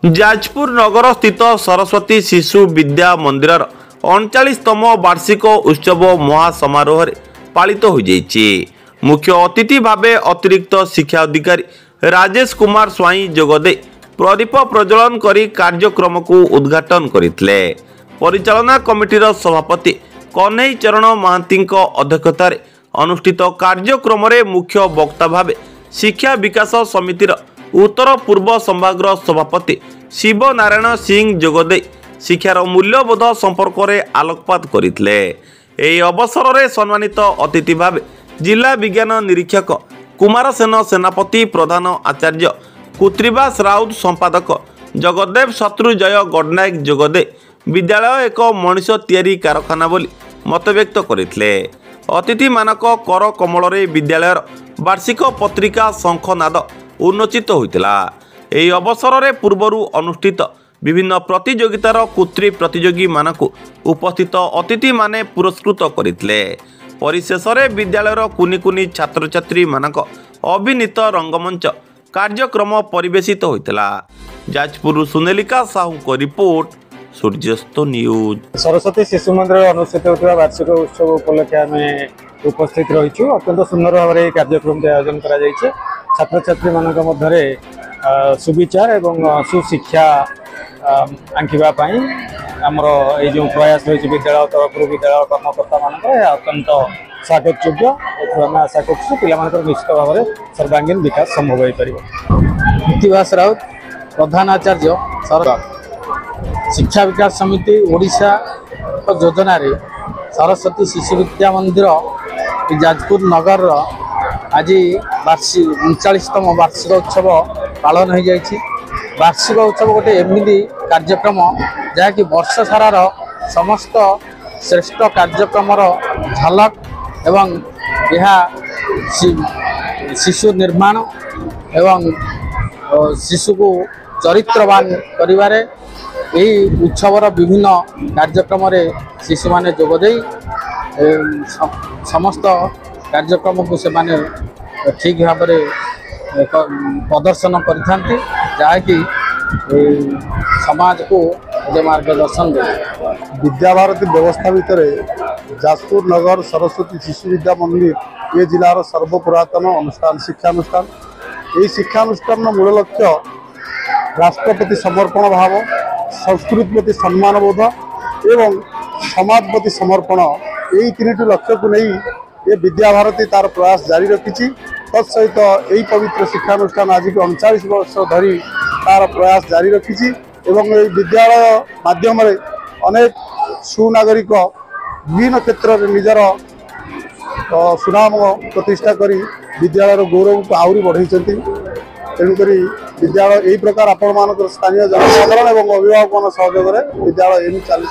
जाजपुर नगर स्थित सरस्वती शिशु विद्या मंदिर 39तम वार्षिक उत्सव महासमारोह पालित हो जाइए। मुख्य अतिथि भावे अतिरिक्त शिक्षा अधिकारी राजेश कुमार स्वाई जोगदे प्रदीप प्रज्वलन करी कार्यक्रम को उद्घाटन करथिले। परिचालना कमिटीर सभापति कन्हई चरण महांती अध्यक्षतार अनुष्ठित कार्यक्रम मुख्य वक्ता भावे शिक्षा विकास समितिर उत्तर पूर्व संभागर सभापति शिव नारायण सिंह जोगदे शिक्षार मूल्यबोध संपर्क में आलोकपात करथिले। एही अवसर में सम्मानित अतिथि भावे जिला विज्ञान निरीक्षक कुमार सेन सेनापति प्रधान आचार्य कुत्रिबास राउत संपादक जगदेव शत्रुजय गडनायक जोगदे विद्यालय एक मनीष तैयारी कारखाना बोली मत व्यक्त करथिले। अतिथि मानक कर कमल विद्यालय वार्षिक पत्रिका शंखनाद उन्मोचित होइतिला। एही अवसर में पूर्वर अनुष्ठित विभिन्न प्रतियोगितार कुत्री प्रतियोगी मानकु उपस्थित अतिथि माने पुरस्कृत करथिले। परिशेष विद्यालयर कुनी कुनी छात्र छात्री मानक अभिनीत रंगमंच कार्यक्रम परिवेशित होइतिला। जाजपुर सुनेलिका साहू को रिपोर्ट सूर्यास्त न्यूज। सरस्वती शिशु मंदिर अनुष्ठित होता वार्षिक उत्सव उपलक्षे आम उपस्थित रही अत्यंत सुंदर भाव में कार्यक्रम आयोजन कर छात्र छात्री मानक मध्य सुविचार एवं सुशिक्षा आंकिवाई आमर ये जो प्रयास रही विद्यालय तरफ विद्यालय कर्मकर्ता मान अत्यंत स्वागत योग्य। आम आशा कर निश्चित भाव में सर्वांगीन विकास संभव हो पार। कुत्रिबास राउत प्रधान आचार्य सरकार शिक्षा विकास समिति ओडिशा योजना रे सरस्वती शिशु विद्या मंदिर जाजपुर नगर आज 39तम वार्षिक उत्सव पालन हो जाए। वार्षिक उत्सव गोटे एमती कार्यक्रम जहाँकि वर्ष सारार समस्त श्रेष्ठ कार्यक्रम झलक एवं यह शिशु निर्माण एवं शिशु को चरित्रवान करिवारे यही उत्सवर विभिन्न कार्यक्रम शिशु माने जोगदे समस्त कार्यक्रम को से माने ठीक भाव प्रदर्शन करथांती जहाँकि समाज को मार्गदर्शन दे। विद्याभारती व्यवस्था भितर जाजपुर नगर सरस्वती शिशु विद्या मंदिर ये जिलार सर्वपुरातन अनुष्ठान शिक्षानुष्ठान। यही शिक्षानुष्ठान मूल लक्ष्य राष्ट्रपति समर्पण भाव, संस्कृति प्रति सम्मान बोध एवं समाज प्रति समर्पण यही तीन लक्ष्य को नहीं ये विद्याभारती तार प्रयास जारी रखी। तत्सहित यही पवित्र शिक्षानुष्ठान आज की 39 वर्ष धरी तार प्रयास जारी रखी एवं विद्यालय माध्यम अनेक सुनागरिक विभिन्न क्षेत्र में निजर सुनाम प्रतिष्ठा करी विद्यालय गौरव को आहरी बढ़ई। तेणुक विद्यालय यही प्रकार आपण मान स्थानीय जनसाधारण और अभिभावक सहयोग विद्यालय एम चली।